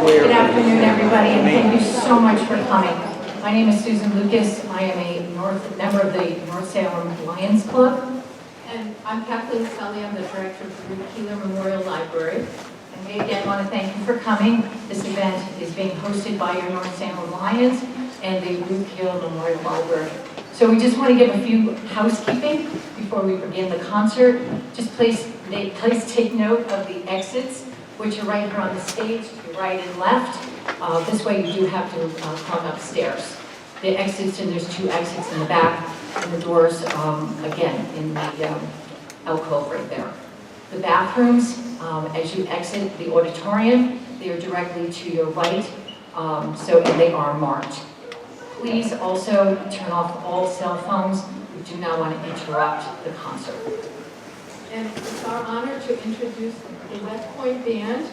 Good afternoon, everybody, and thank you so much for coming. My name is Susan Lucas. I am a member of the North Salem Lions Club. And I'm Kathleen Scully. I'm the director of the Ruth Keeler Memorial Library. And we again want to thank you for coming. This event is being hosted by your North Salem Lions and the Ruth Keeler Memorial Library. So we just want to give a few housekeeping before we begin the concert. Just please take note of the exits, which are right here on the stage, to your right and left. This way you do have to come upstairs. The exits, and there's 2 exits in the back, and the doors, again, in the alcove right there. The bathrooms, as you exit the auditorium, they are directly to your right, and they are marked. Please also turn off all cell phones. We do not want to interrupt the concert. And it's our honor to introduce the West Point Band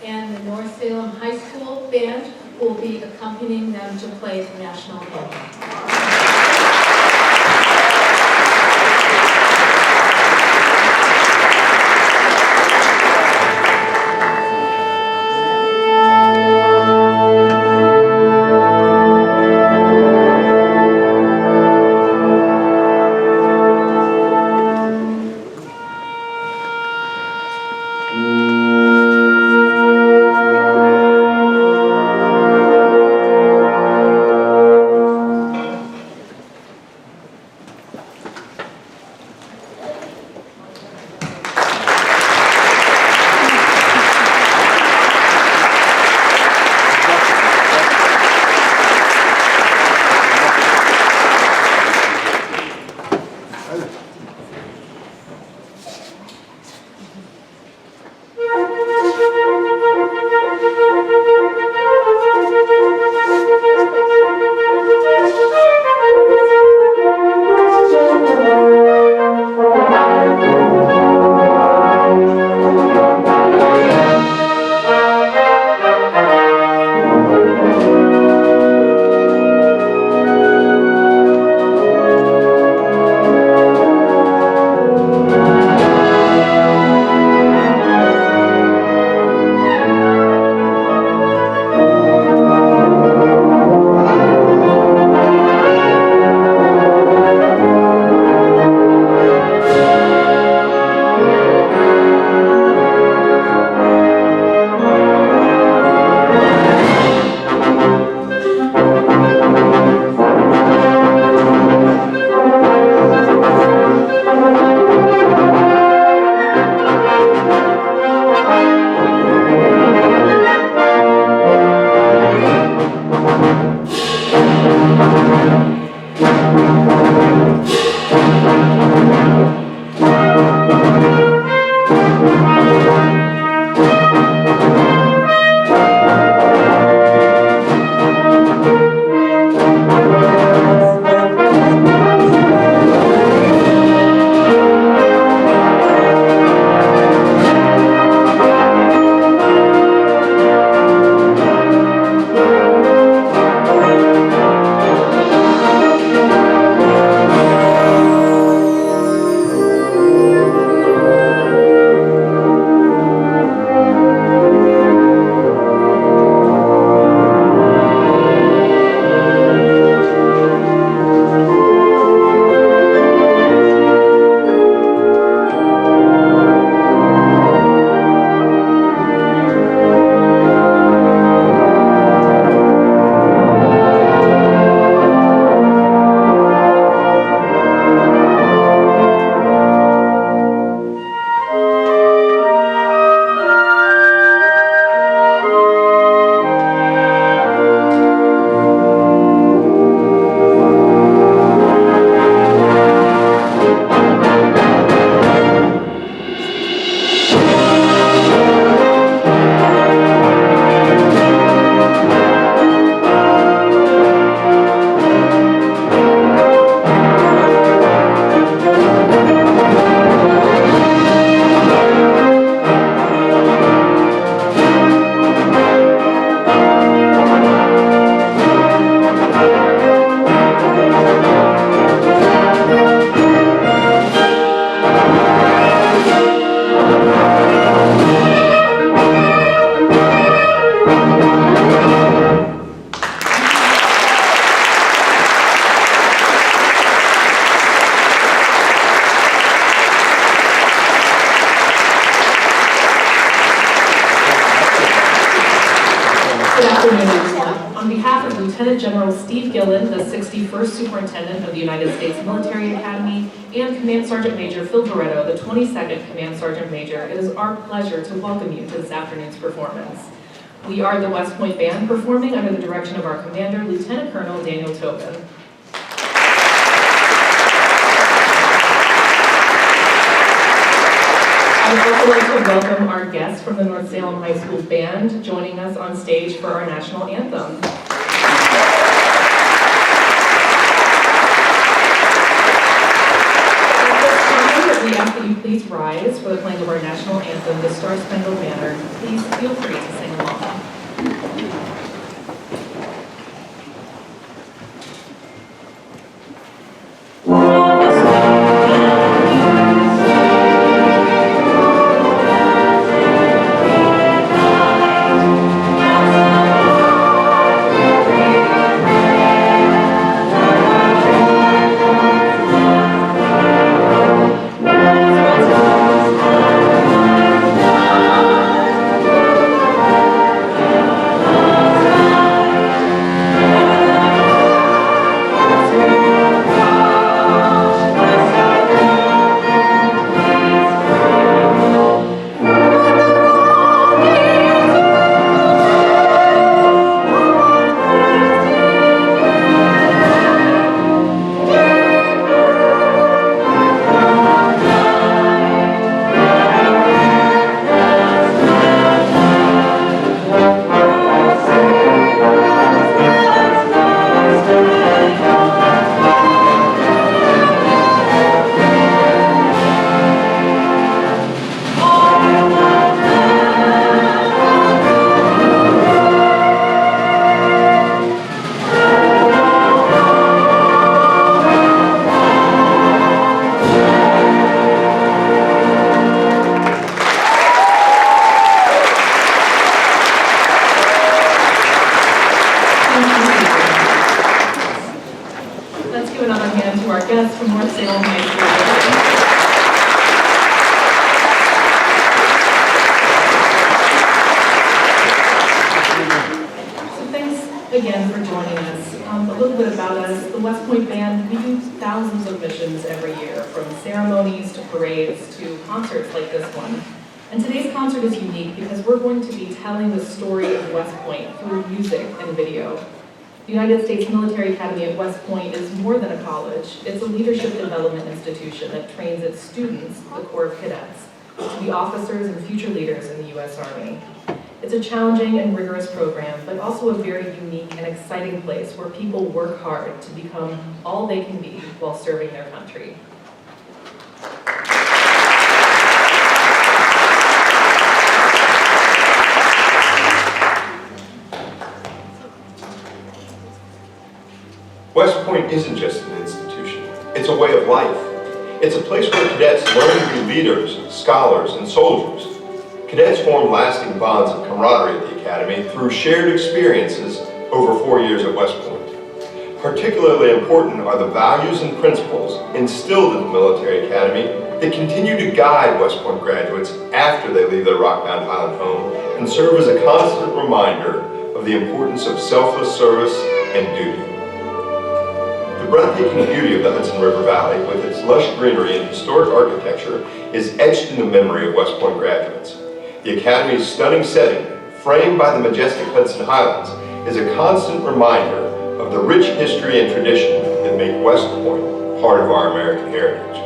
and the North Salem High School Band, who will be accompanying them to play the national anthem. Good afternoon, everyone. On behalf of Lieutenant General Steve Gillen, the 61st Superintendent of the United States Military Academy, and Command Sergeant Major Phil Barretto, the 22nd Command Sergeant Major, it is our pleasure to welcome you to this afternoon's performance. We are the West Point Band performing under the direction of our Commander, Lieutenant Colonel Daniel Tobin. I would also like to welcome our guests from the North Salem High School Band joining us on stage for our national anthem. At this time, we ask that you please rise for the playing of our national anthem, the Star Spangled Banner. Please feel free to sing along. Let's give another hand to our guests from North Salem High School. So thanks again for joining us. A little bit about us. The West Point Band, we do thousands of missions every year, from ceremonies to parades to concerts like this one. And today's concert is unique because we're going to be telling the story of West Point through music and video. The United States Military Academy at West Point is more than a college. It's a leadership development institution that trains its students, the Corps of Cadets, to be officers and future leaders in the U.S. Army. It's a challenging and rigorous program, but also a very unique and exciting place where people work hard to become all they can be while serving their country. West Point isn't just an institution, it's a way of life. It's a place where cadets learn to be leaders, scholars, and soldiers. Cadets form lasting bonds of camaraderie at the Academy through shared experiences over 4 years at West Point. Particularly important are the values and principles instilled in the Military Academy that continue to guide West Point graduates after they leave their rock-bound Highland home and serve as a constant reminder of the importance of selfless service and duty. The breathtaking beauty of the Hudson River Valley, with its lush greenery and historic architecture, is etched in the memory of West Point graduates. The Academy's stunning setting, framed by the majestic Hudson Highlands, is a constant reminder of the rich history and tradition that make West Point part of our American heritage.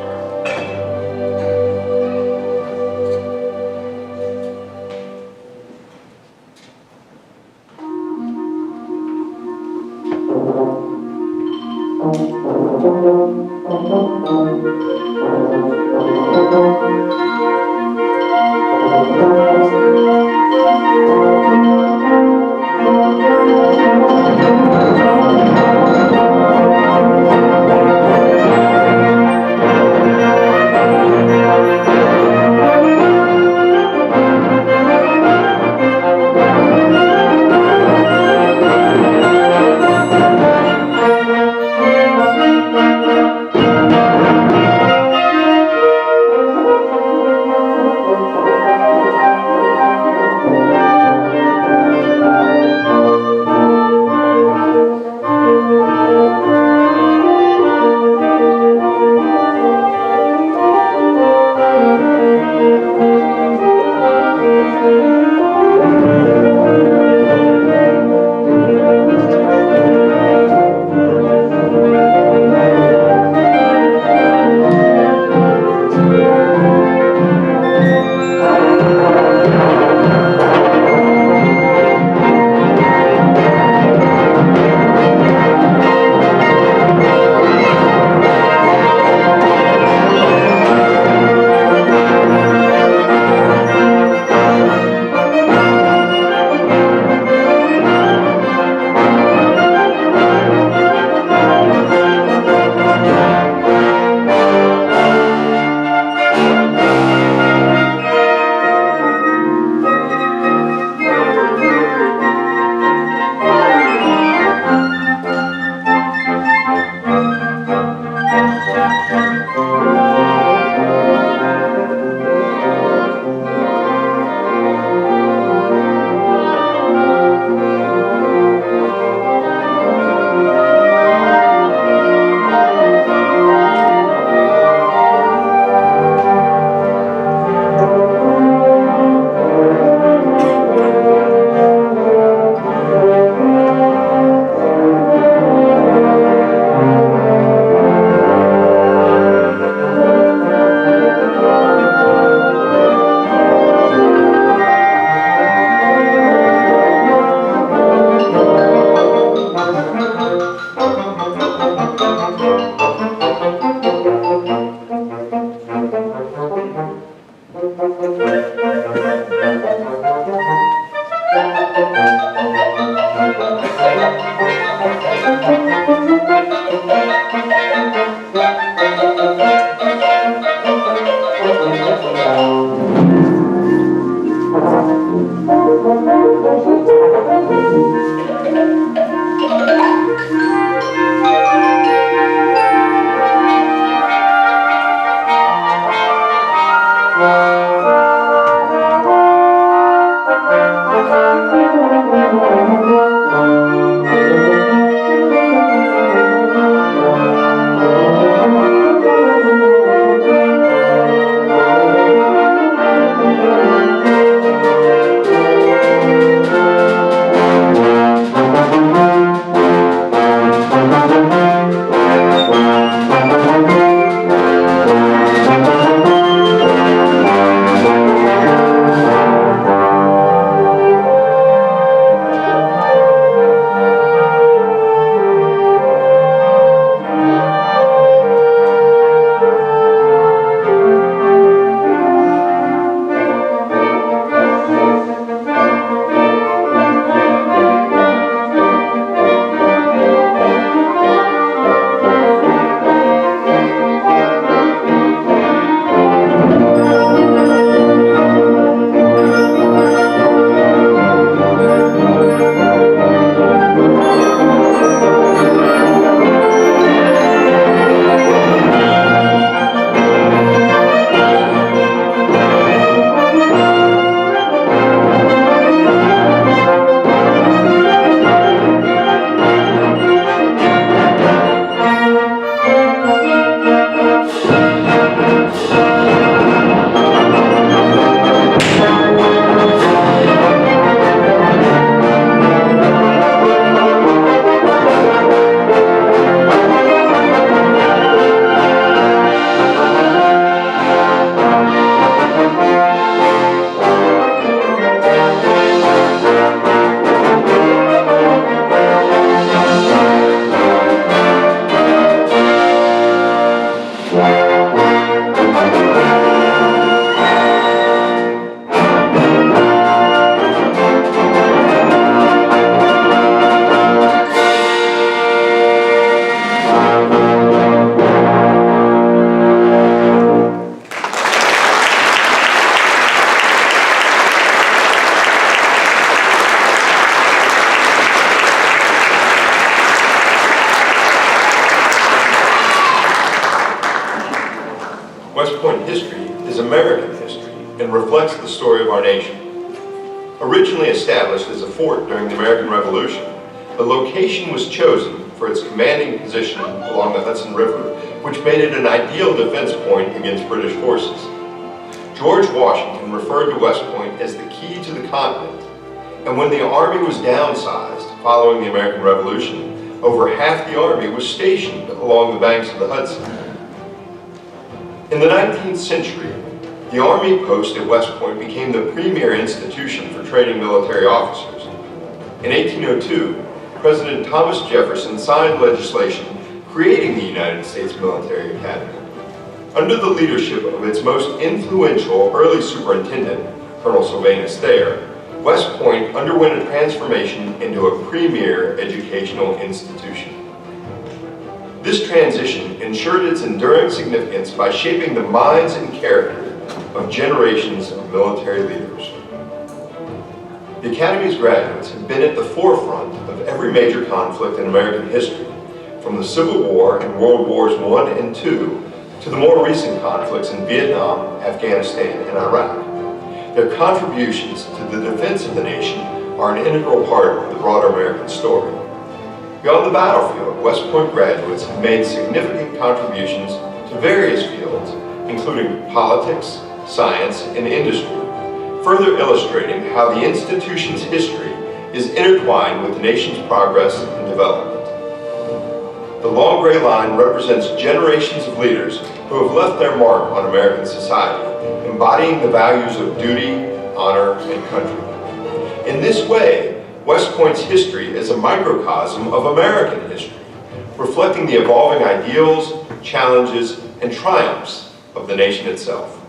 Point history is American history and reflects the story of our nation. Originally established as a fort during the American Revolution, the location was chosen for its commanding position along the Hudson River, which made it an ideal defense point against British forces. George Washington referred to West Point as the key to the continent, and when the Army was downsized following the American Revolution, over half the Army was stationed along the banks of the Hudson. In the 19th century, the Army post at West Point became the premier institution for training military officers. In 1802, President Thomas Jefferson signed legislation creating the United States Military Academy. Under the leadership of its most influential early superintendent, Colonel Sylvanus Thayer, West Point underwent a transformation into a premier educational institution. This transition ensured its enduring significance by shaping the minds and character of generations of military leaders. The Academy's graduates have been at the forefront of every major conflict in American history, from the Civil War and World Wars I and II to the more recent conflicts in Vietnam, Afghanistan, and Iraq. Their contributions to the defense of the nation are an integral part of the broader American story. Beyond the battlefield, West Point graduates have made significant contributions to various fields, including politics, science, and industry, further illustrating how the institution's history is intertwined with the nation's progress and development. The long gray line represents generations of leaders who have left their mark on American society, embodying the values of duty, honor, and country. In this way, West Point's history is a microcosm of American history, reflecting the evolving ideals, challenges, and triumphs of the nation itself.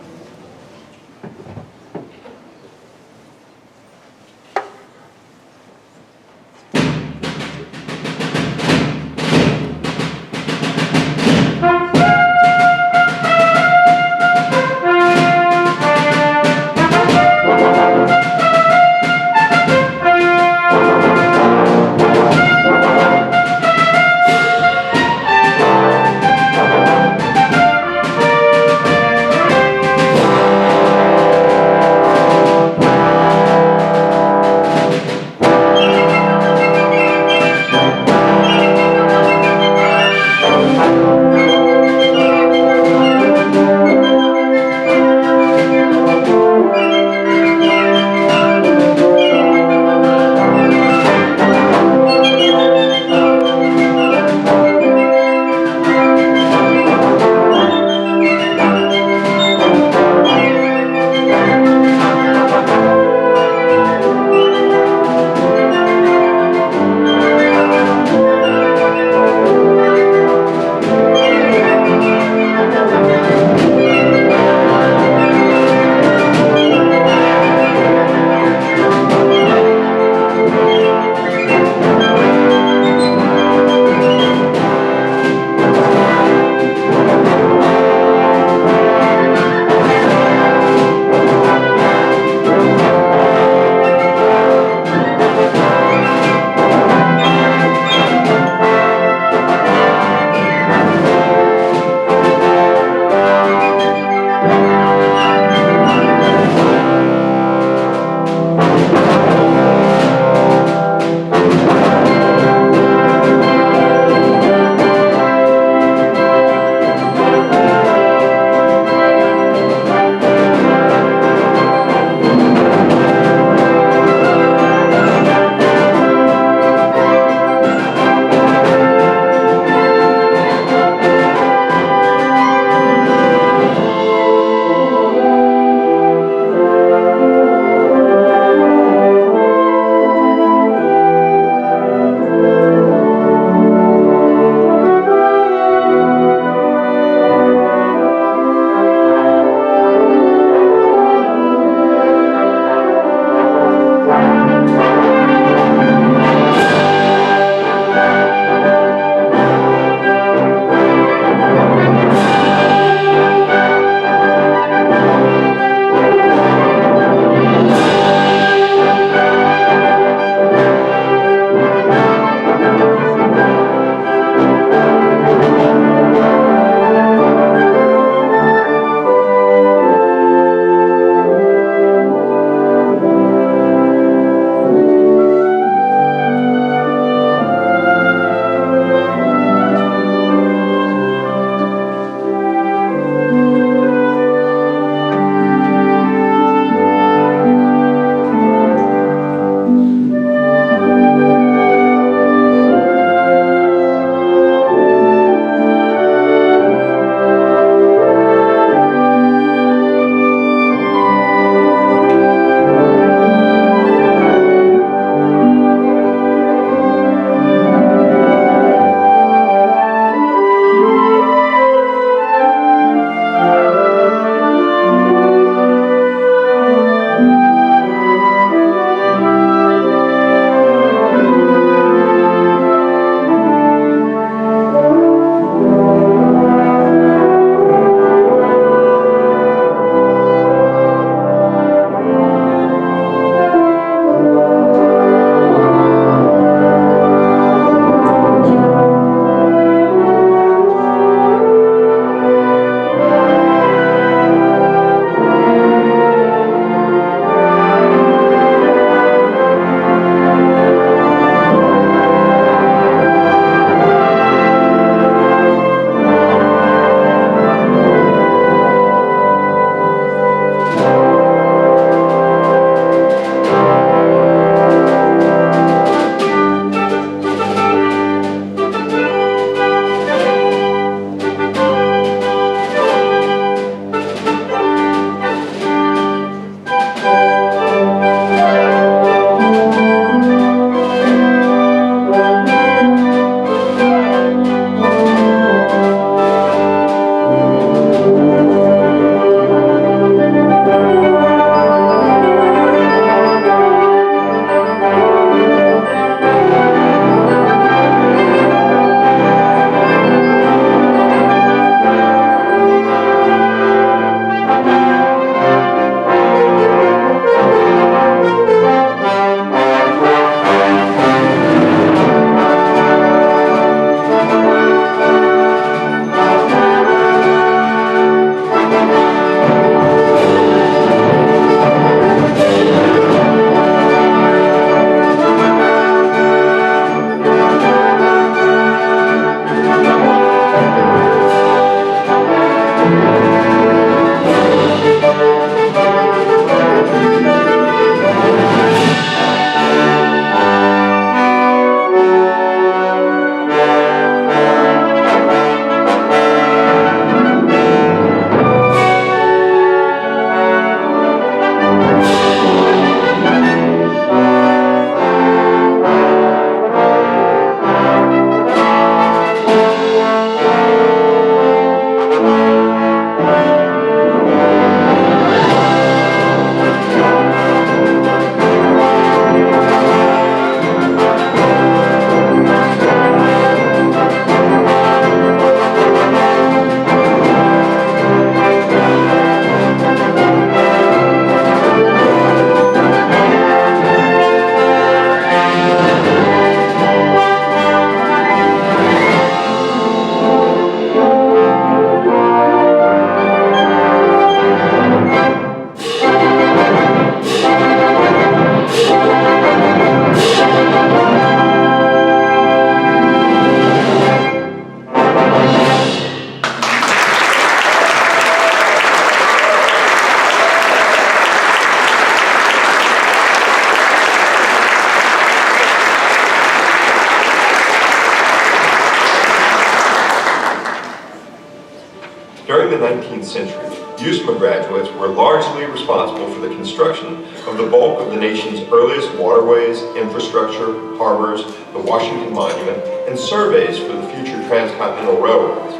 during the 19th century, USMA graduates were largely responsible for the construction of the bulk of the nation's earliest waterways, infrastructure, harbors, the Washington Monument, and surveys for the future transcontinental railroads.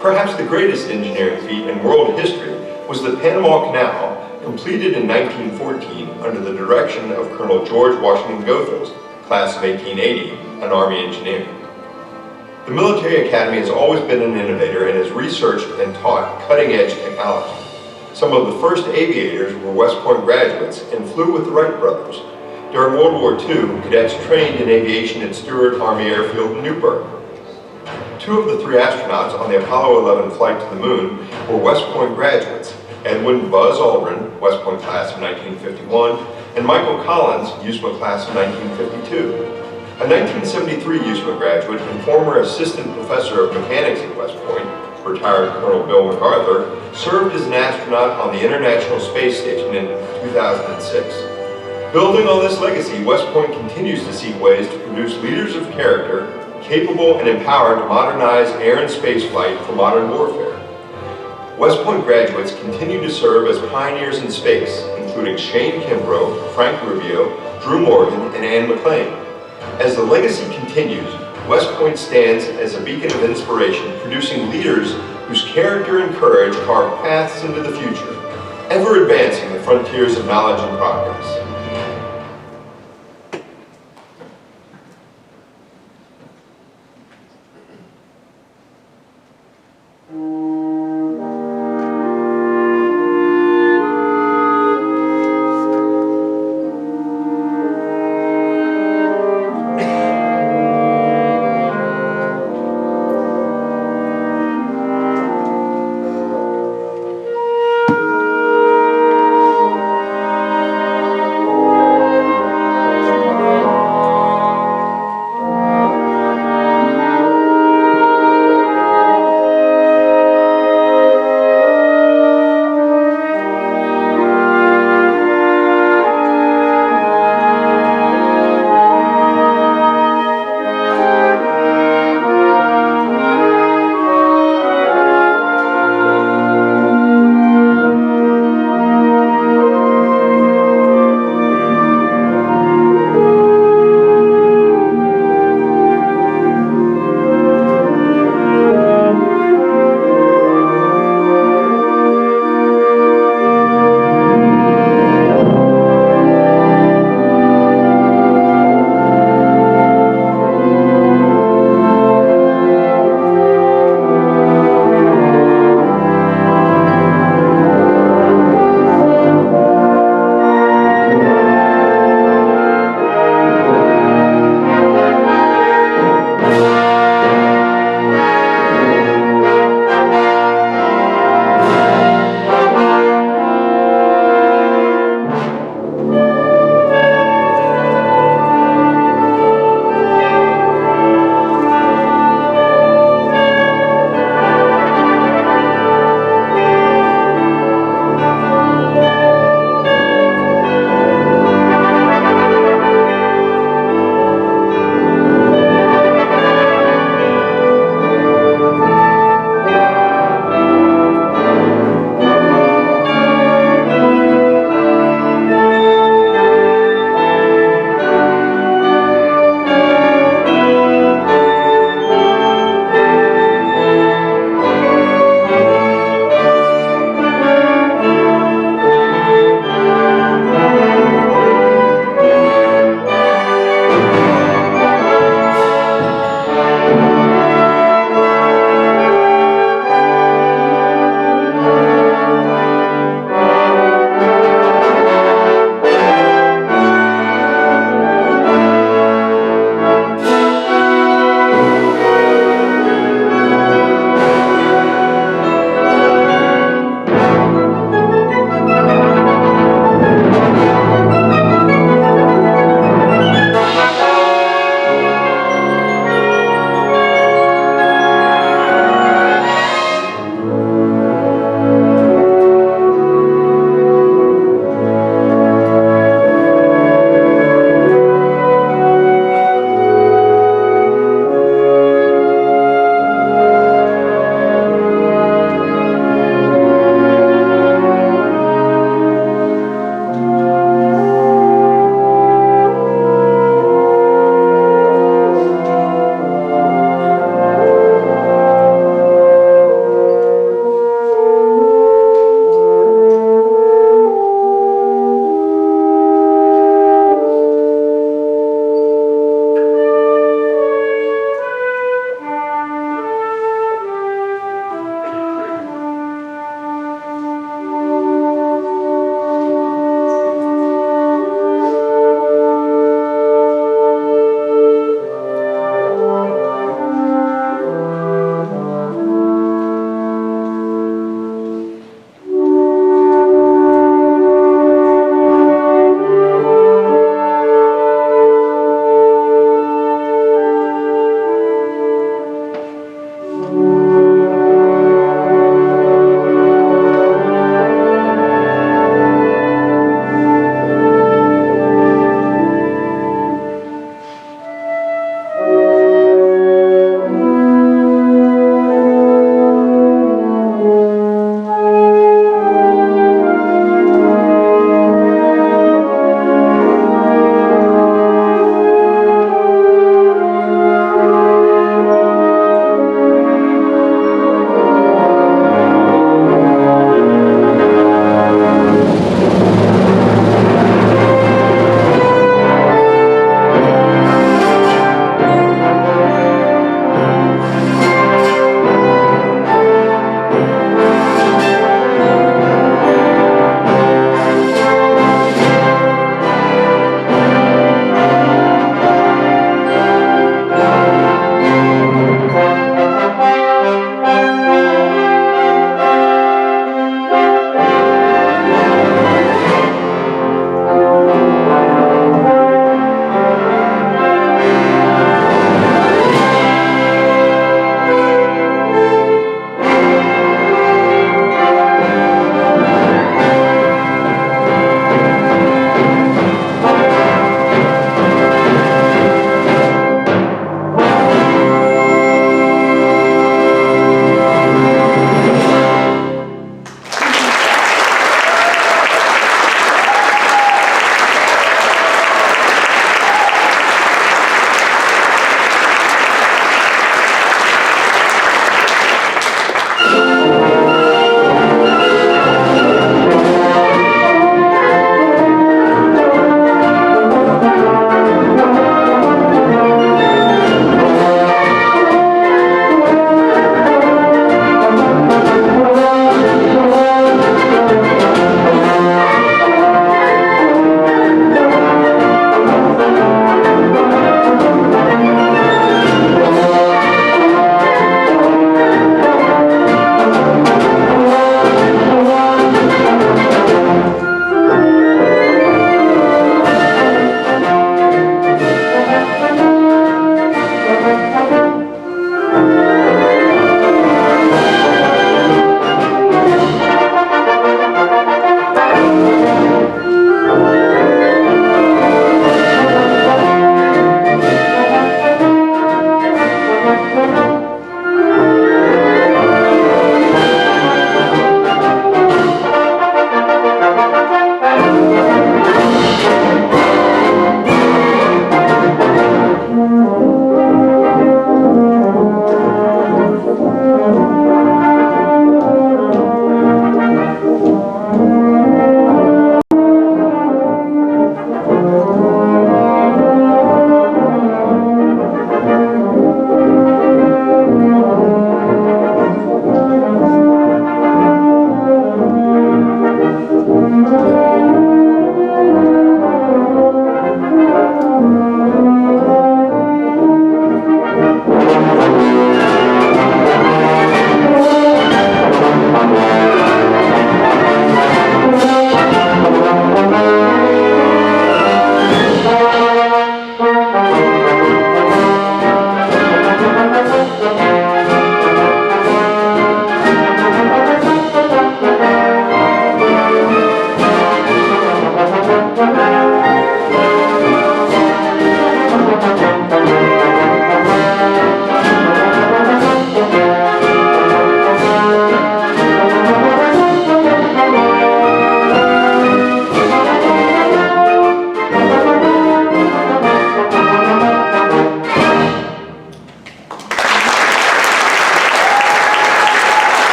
Perhaps the greatest engineering feat in world history was the Panama Canal, completed in 1914 under the direction of Colonel George Washington Goethals, class of 1880, an Army engineer. The Military Academy has always been an innovator and has researched and taught cutting-edge technology. Some of the first aviators were West Point graduates and flew with the Wright brothers. During World War II, cadets trained in aviation at Stewart Army Airfield in Newburgh. Two of the three astronauts on the Apollo 11 flight to the moon were West Point graduates, Edwin Buzz Aldrin, West Point class of 1951, and Michael Collins, USMA class of 1952. A 1973 USMA graduate and former assistant professor of mechanics at West Point, retired Colonel Bill MacArthur, served as an astronaut on the International Space Station in 2006. Building on this legacy, West Point continues to seek ways to produce leaders of character, capable and empowered to modernize air and space flight for modern warfare. West Point graduates continue to serve as pioneers in space, including Shane Kimbrough, Frank Rubio, Drew Morgan, and Anne McClain. As the legacy continues, West Point stands as a beacon of inspiration, producing leaders whose character and courage carve paths into the future, ever advancing the frontiers of knowledge and progress.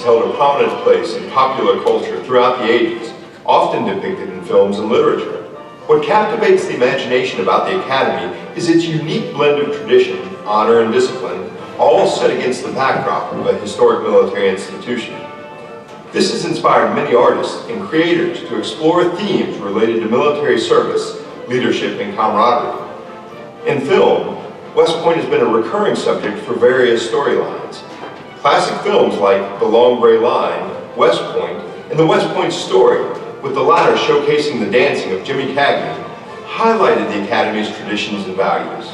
has held a prominent place in popular culture throughout the ages, often depicted in films and literature. What captivates the imagination about the Academy is its unique blend of tradition, honor, and discipline, all set against the backdrop of a historic military institution. This has inspired many artists and creators to explore themes related to military service, leadership, and camaraderie. In film, West Point has been a recurring subject for various storylines. Classic films like The Long Gray Line, West Point, and The West Point Story, with the latter showcasing the dancing of Jimmy Cagney, highlighted the Academy's traditions and values.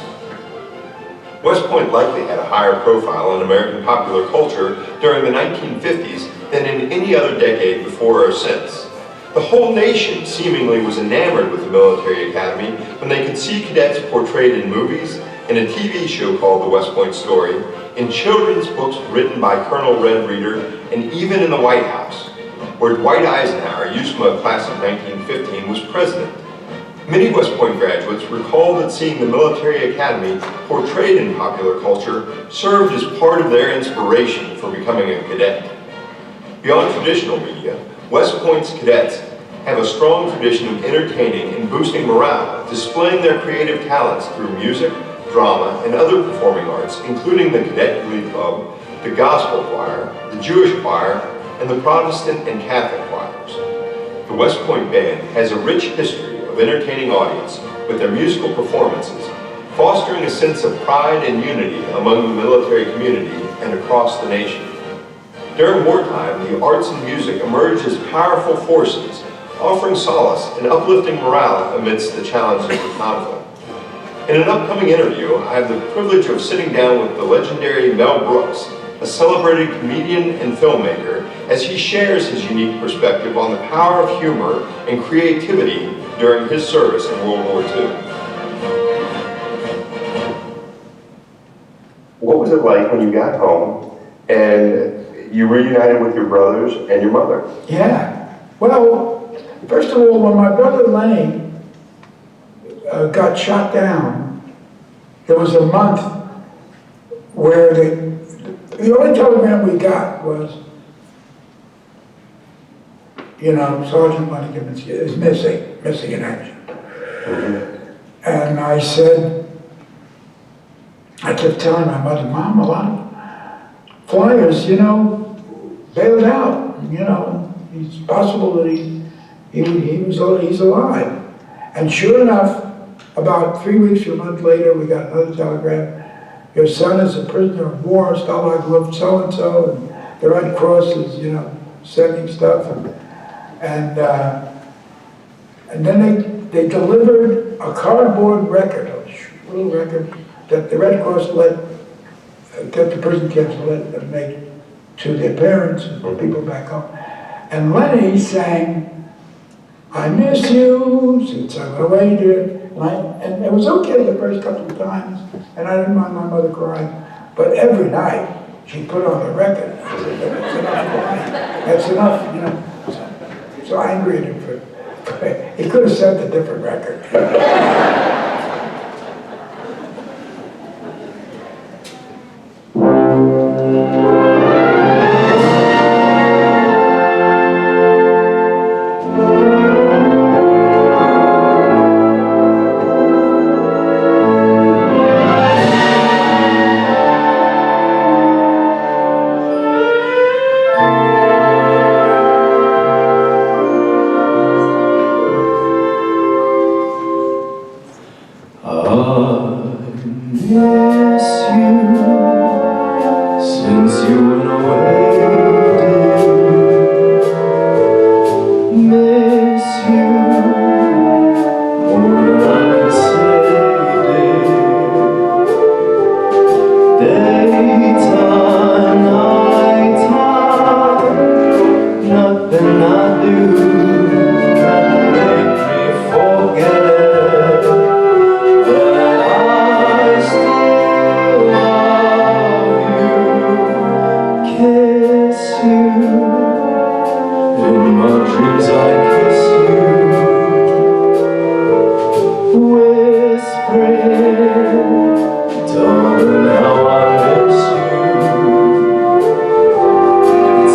West Point likely had a higher profile in American popular culture during the 1950s than in any other decade before or since. The whole nation seemingly was enamored with the military academy when they could see cadets portrayed in movies, in a TV show called The West Point Story, in children's books written by Colonel Red Reeder, and even in the White House, where Dwight Eisenhower, USMA class of 1915, was president. Many West Point graduates recall that seeing the military academy portrayed in popular culture served as part of their inspiration for becoming a cadet. Beyond traditional media, West Point's cadets have a strong tradition of entertaining and boosting morale, displaying their creative talents through music, drama, and other performing arts, including the Cadet Glee Club, the Gospel Choir, the Jewish Choir, and the Protestant and Catholic choirs. The West Point Band has a rich history of entertaining audience with their musical performances, fostering a sense of pride and unity among the military community and across the nation. During wartime, the arts and music emerged as powerful forces, offering solace and uplifting morale amidst the challenges of conflict. In an upcoming interview, I have the privilege of sitting down with the legendary Mel Brooks, a celebrated comedian and filmmaker, as he shares his unique perspective on the power of humor and creativity during his service in World War II. What was it like when you got home and you reunited with your brothers and your mother? Yeah. Well, first of all, when my brother Lenny got shot down, there was a month where the only telegram we got was, you know, Sergeant Lenny Gibbons is missing in action. And I kept telling my mother, Mom, a lot of flyers, you know, bailed out, you know, it's possible that he's alive. And sure enough, about 3 weeks or a month later, we got another telegram. Your son is a prisoner of war, Stalag Luft so-and-so, and the Red Cross is, you know, sending stuff. And then they delivered a cardboard record, a little record, that the Red Cross that the prison camps let them make to their parents and people back home. And Lenny sang, I miss you, since I went away to, and it was okay the first couple of times, and I didn't mind my mother crying, but every night she put on the record. I said, that's enough, you know. So I agreed him for he could have sent a different record.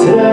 Tell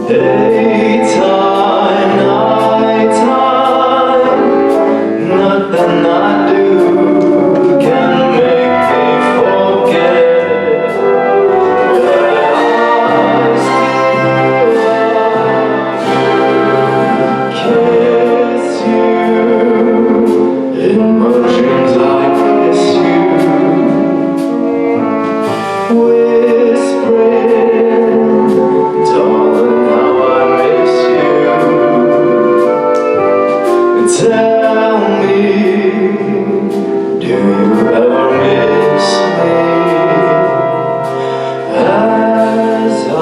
Daytime, nighttime, nothing I do can make me forget that I still kiss you. In my dreams I kiss you, whispering, darling, how I miss you. Tell me, do you ever miss me as I miss you?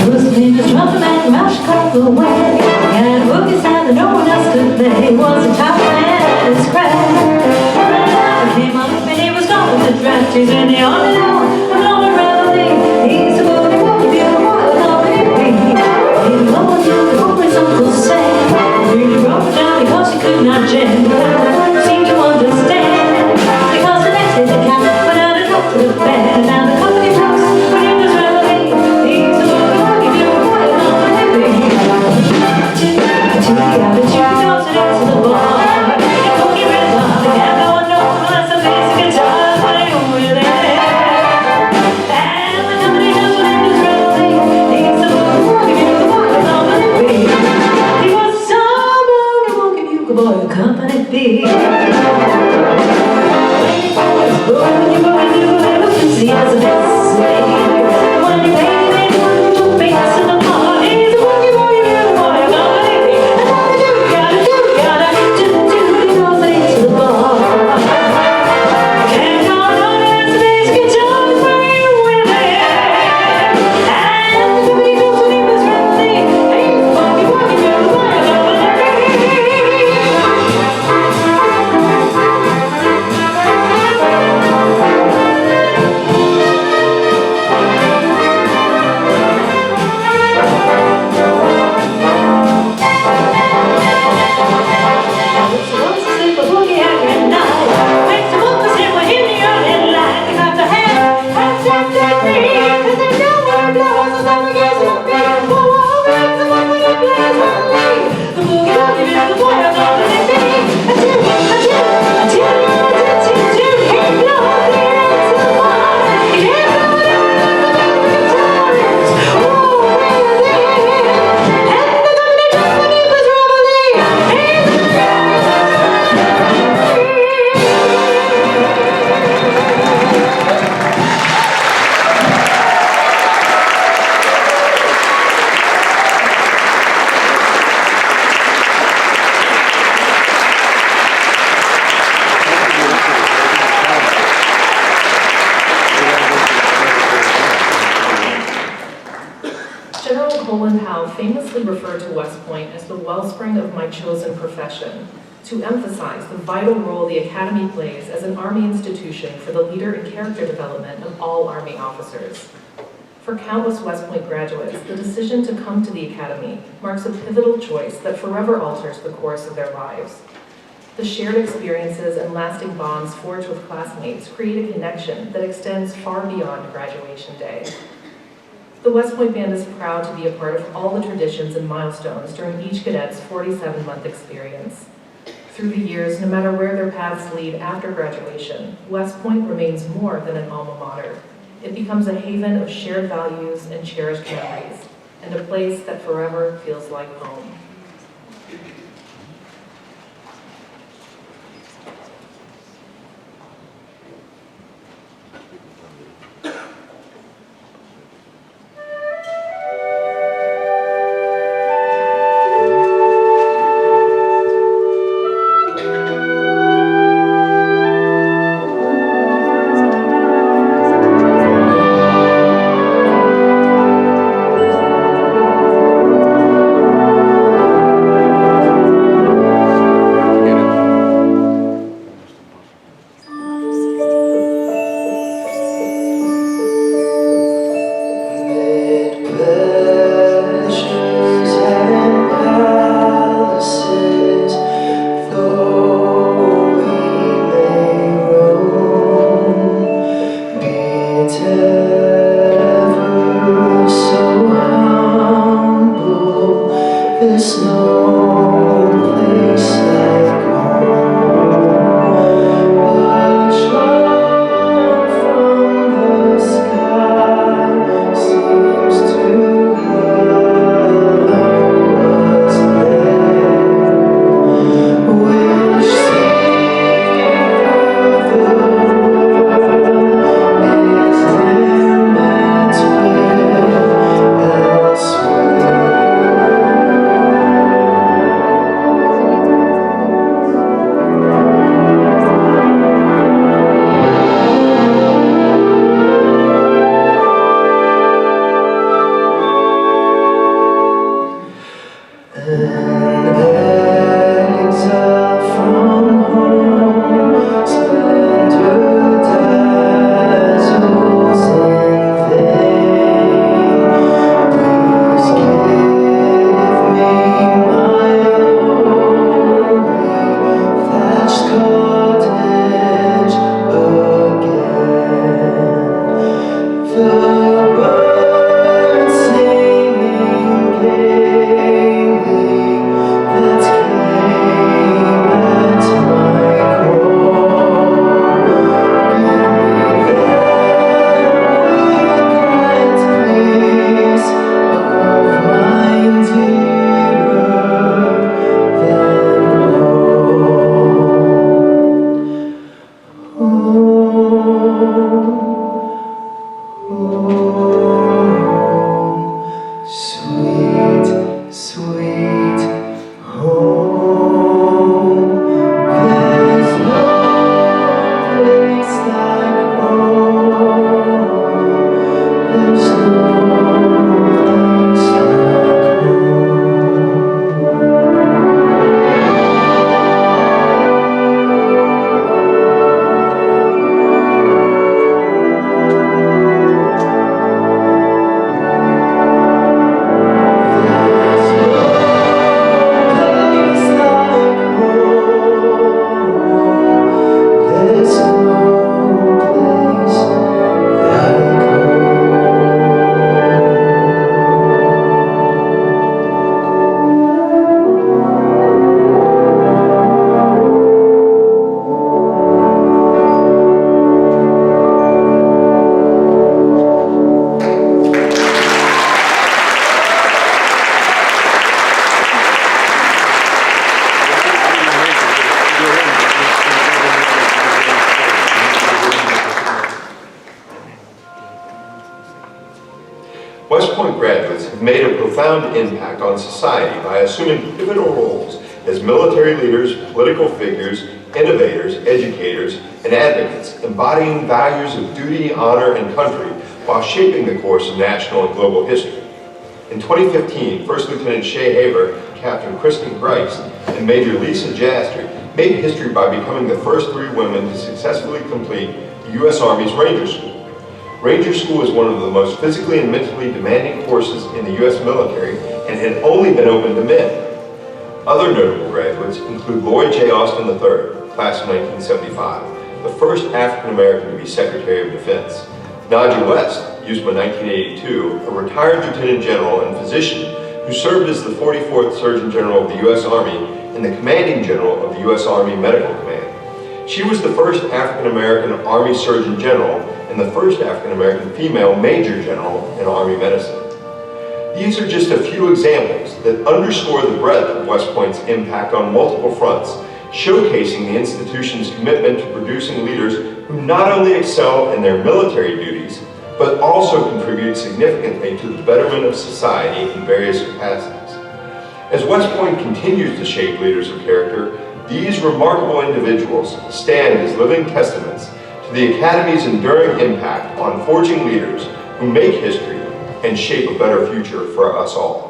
Listening to trumpet and rush cut away, and boogie sound that no one else could play. Was a top man at his craft. Came up and he was going to draft. He's in the army now, I'm on a reveille. He's a boogie woogie beautiful, lovely baby. He loved you, over his uncle say. He broke it down because he could not jam. Seemed to understand, because the next day the cat went out and up to the band. Now the company talks when he was reveille. He's a boogie beautiful, lovely baby. Company B. See as a best slave. When you pay me, you face in the party. He's a boogie woogie beautiful, company B. And all you gotta do, you know, things to the bar. Can't count on his bass guitar for you women. And nobody knows when he was ready. He's a boogie woogie beautiful, company B. General Colin Powell famously referred to West Point as the wellspring of my chosen profession, to emphasize the vital role the Academy plays as an Army institution for the leader and character development of all Army officers. For countless West Point graduates, the decision to come to the Academy marks a pivotal choice that forever alters the course of their lives. The shared experiences and lasting bonds forged with classmates create a connection that extends far beyond graduation day. The West Point Band is proud to be a part of all the traditions and milestones during each cadet's 47-month experience. Through the years, no matter where their paths lead after graduation, West Point remains more than an alma mater. It becomes a haven of shared values and cherished memories, and a place that forever feels like home. cottage again. The birds singing gaily that came at my call. Give me that weak peace of mind dearer than home. Sweet, sweet home. There's no place like home. There's no place like West Point graduates have made a profound impact on society by assuming pivotal roles as military leaders, political figures, innovators, educators, and advocates, embodying values of duty, honor, and country while shaping the course of national and global history. In 2015, First Lieutenant Shay Haber, Captain Kristen Grice, and Major Lisa Jastry made history by becoming the first 3 women to successfully complete the U.S. Army's Ranger School. Ranger School is one of the most physically and mentally demanding courses in the U.S. military and had only been open to men. Other notable graduates include Lloyd J. Austin III, class of 1975, the first African American to be Secretary of Defense; Nadja West, USMA 1982, a retired Lieutenant General and physician who served as the 44th Surgeon General of the U.S. Army and the Commanding General of the U.S. Army Medical Command. She was the first African American Army Surgeon General and the first African American female Major General in Army medicine. These are just a few examples that underscore the breadth of West Point's impact on multiple fronts, showcasing the institution's commitment to producing leaders who not only excel in their military duties, but also contribute significantly to the betterment of society in various capacities. As West Point continues to shape leaders of character, these remarkable individuals stand as living testaments to the Academy's enduring impact on forging leaders who make history and shape a better future for us all.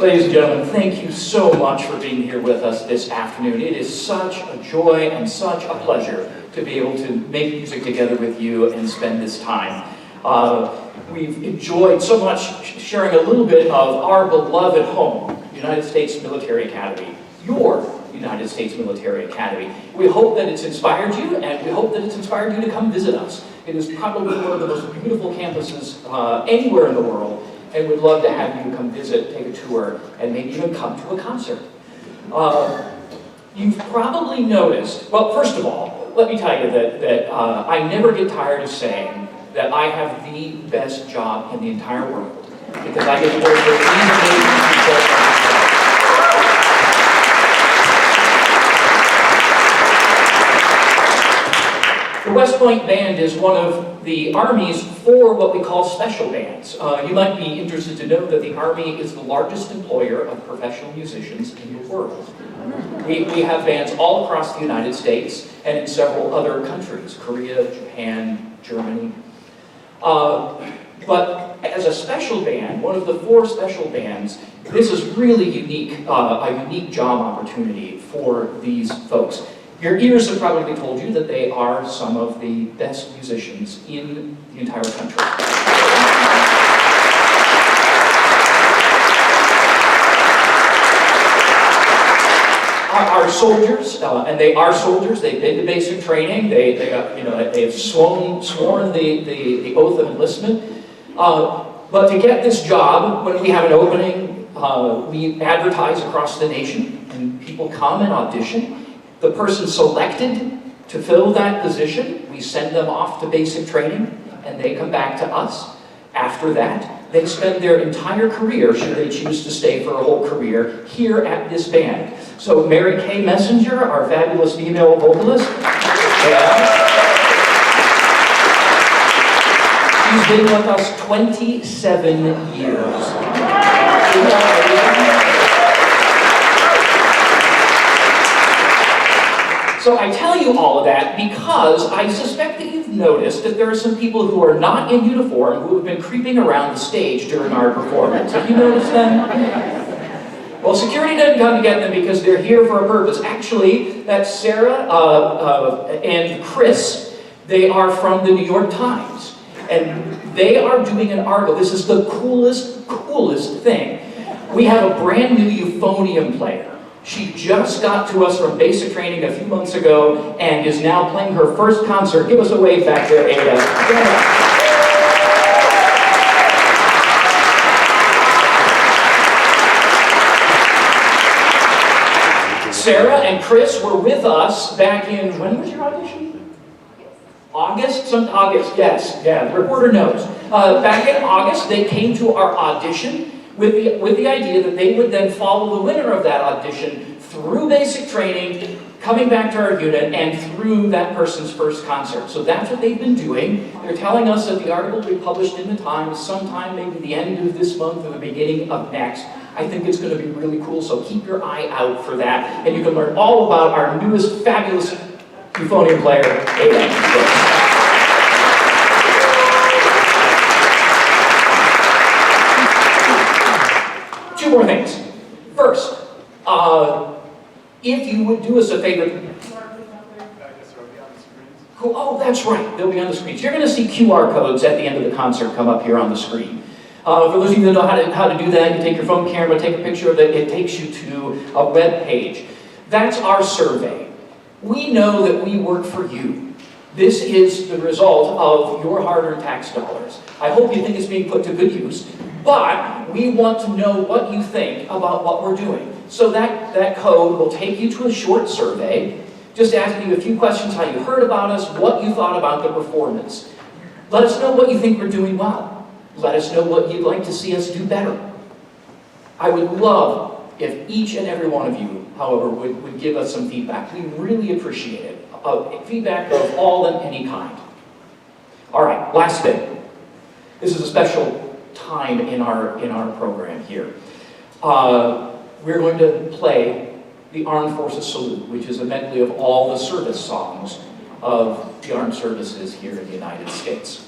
Ladies and gentlemen, thank you so much for being here with us this afternoon. It is such a joy and such a pleasure to be able to make music together with you and spend this time. We've enjoyed so much sharing a little bit of our beloved home, United States Military Academy, your United States Military Academy. We hope that it's inspired you, and we hope that it's inspired you to come visit us. It is probably one of the most beautiful campuses anywhere in the world, and we'd love to have you come visit, take a tour, and maybe even come to a concert. You've probably noticed, well, first of all, let me tell you that I never get tired of saying that I have the best job in the entire world, because I get to work with these amazing people. The West Point Band is one of the Army's 4 what we call special bands. You might be interested to know that the Army is the largest employer of professional musicians in the world. We have bands all across the United States and in several other countries, Korea, Japan, Germany. But as a special band, one of the 4 special bands, this is really unique, a unique job opportunity for these folks. Your ears have probably told you that they are some of the best musicians in the entire country. Our soldiers, and they are soldiers, they've been to basic training, they have sworn the oath of enlistment. But to get this job, when we have an opening, we advertise across the nation, and people come and audition. The person selected to fill that position, we send them off to basic training, and they come back to us. After that, they spend their entire career, should they choose to stay for a whole career, here at this band. So Mary Kay Messenger, our fabulous female vocalist, she's been with us 27 years. So I tell you all of that because I suspect that you've noticed that there are some people who are not in uniform who have been creeping around the stage during our performance. Have you noticed them? Well, security didn't come to get them because they're here for a purpose. Actually, that's Sarah and Chris. They are from the New York Times. And they are doing an article. This is the coolest thing. We have a brand new euphonium player. She just got to us from basic training a few months ago and is now playing her first concert. Give us a wave back there, Ada. Sarah and Chris were with us back in, when was your audition? August? August, yes. Yeah, the reporter knows. Back in August, they came to our audition with the idea that they would then follow the winner of that audition through basic training, coming back to our unit, and through that person's first concert. So that's what they've been doing. They're telling us that the article will be published in the Times sometime maybe the end of this month or the beginning of next. I think it's going to be really cool, so keep your eye out for that. And you can learn all about our newest fabulous euphonium player, Ada. Two more things. First, if you would do us a favor. Cool. Oh, that's right. They'll be on the screens. You're going to see QR codes at the end of the concert come up here on the screen. For those of you that know how to do that, you take your phone camera, take a picture of it, it takes you to a web page. That's our survey. We know that we work for you. This is the result of your hard-earned tax dollars. I hope you think it's being put to good use. But we want to know what you think about what we're doing. So that code will take you to a short survey, just asking you a few questions, how you heard about us, what you thought about the performance. Let us know what you think we're doing well. Let us know what you'd like to see us do better. I would love if each and every one of you, however, would give us some feedback. We really appreciate it. Feedback of all and any kind. All right, last thing. This is a special time in our program here. We're going to play the Armed Forces Salute, which is a medley of all the service songs of the armed services here in the United States.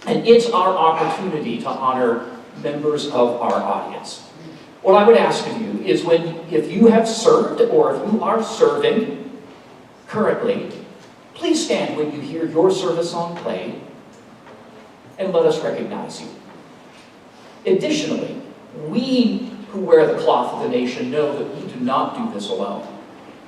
And it's our opportunity to honor members of our audience. What I would ask of you is if you have served or if you are serving currently, please stand when you hear your service song played and let us recognize you. Additionally, we who wear the cloth of the nation know that we do not do this alone.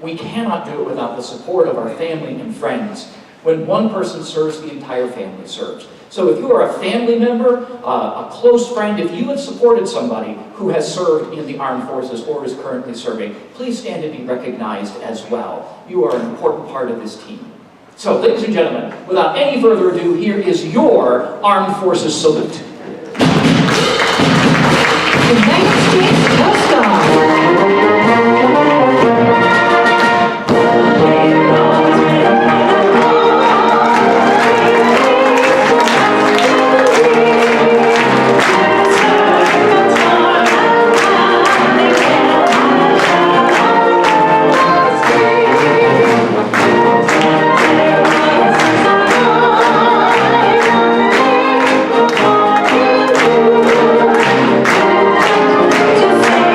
We cannot do it without the support of our family and friends. When one person serves, the entire family serves. So if you are a family member, a close friend, if you have supported somebody who has served in the armed forces or is currently serving, please stand and be recognized as well. You are an important part of this team. So, ladies and gentlemen, without any further ado, here is your Armed Forces salute. United States Coast Guard. Just say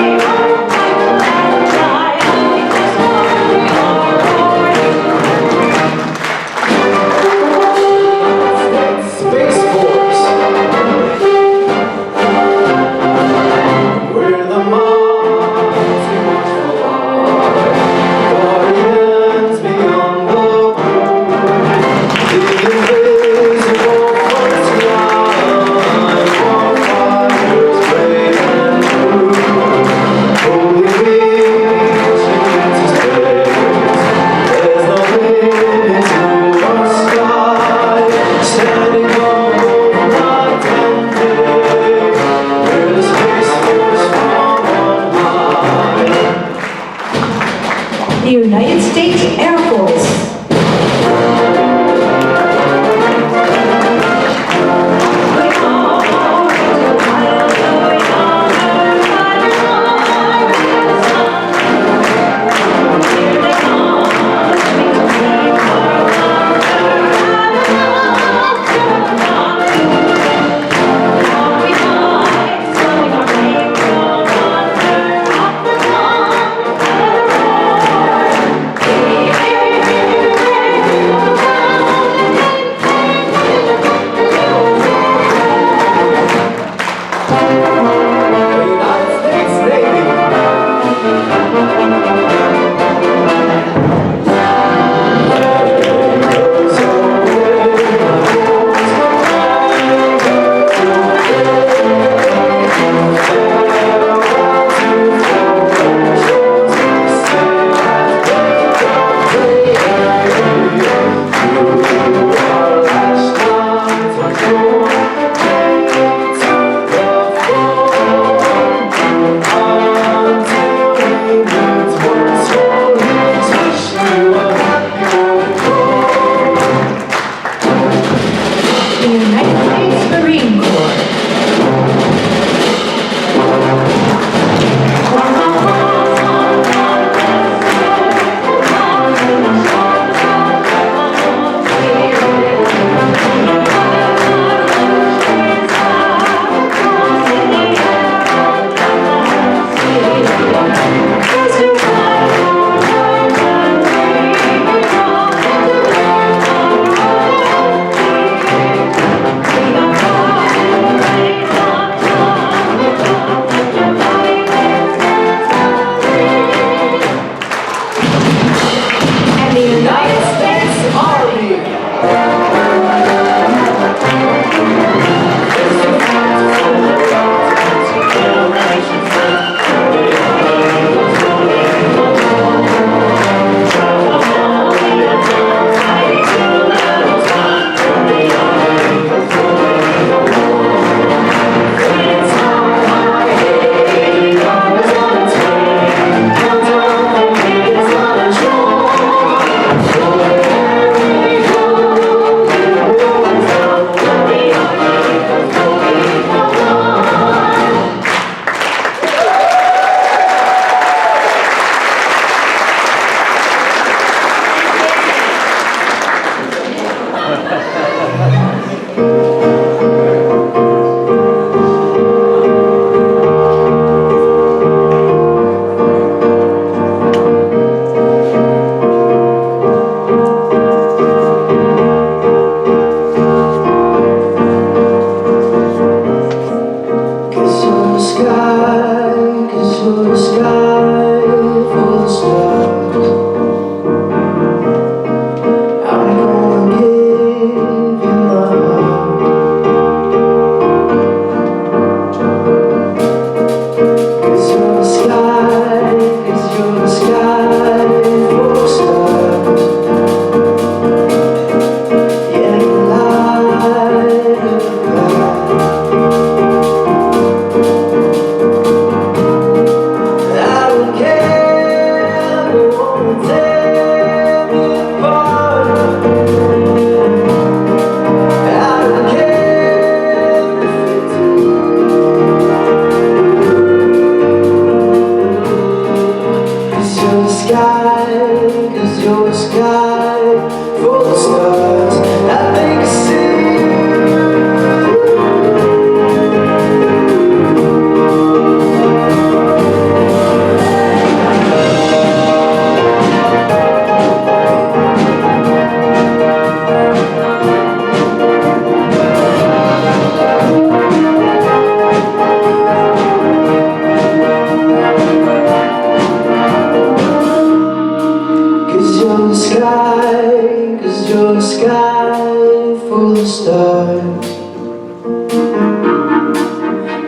sky full of stars.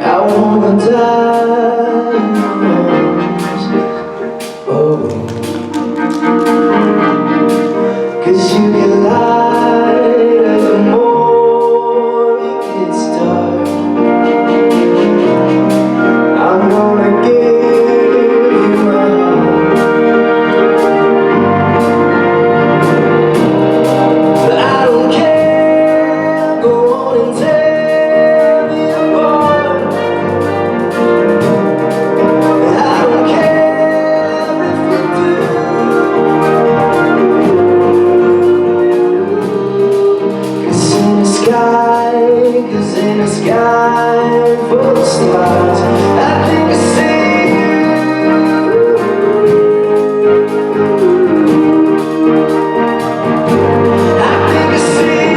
I wanna die in your arms. Oh, 'cause you get lighter the more it gets dark. I'm gonna give you my heart, but I don't care. Go on and tear me apart. I don't care if you do. 'Cause in the sky full of stars, I think I see you. I think I see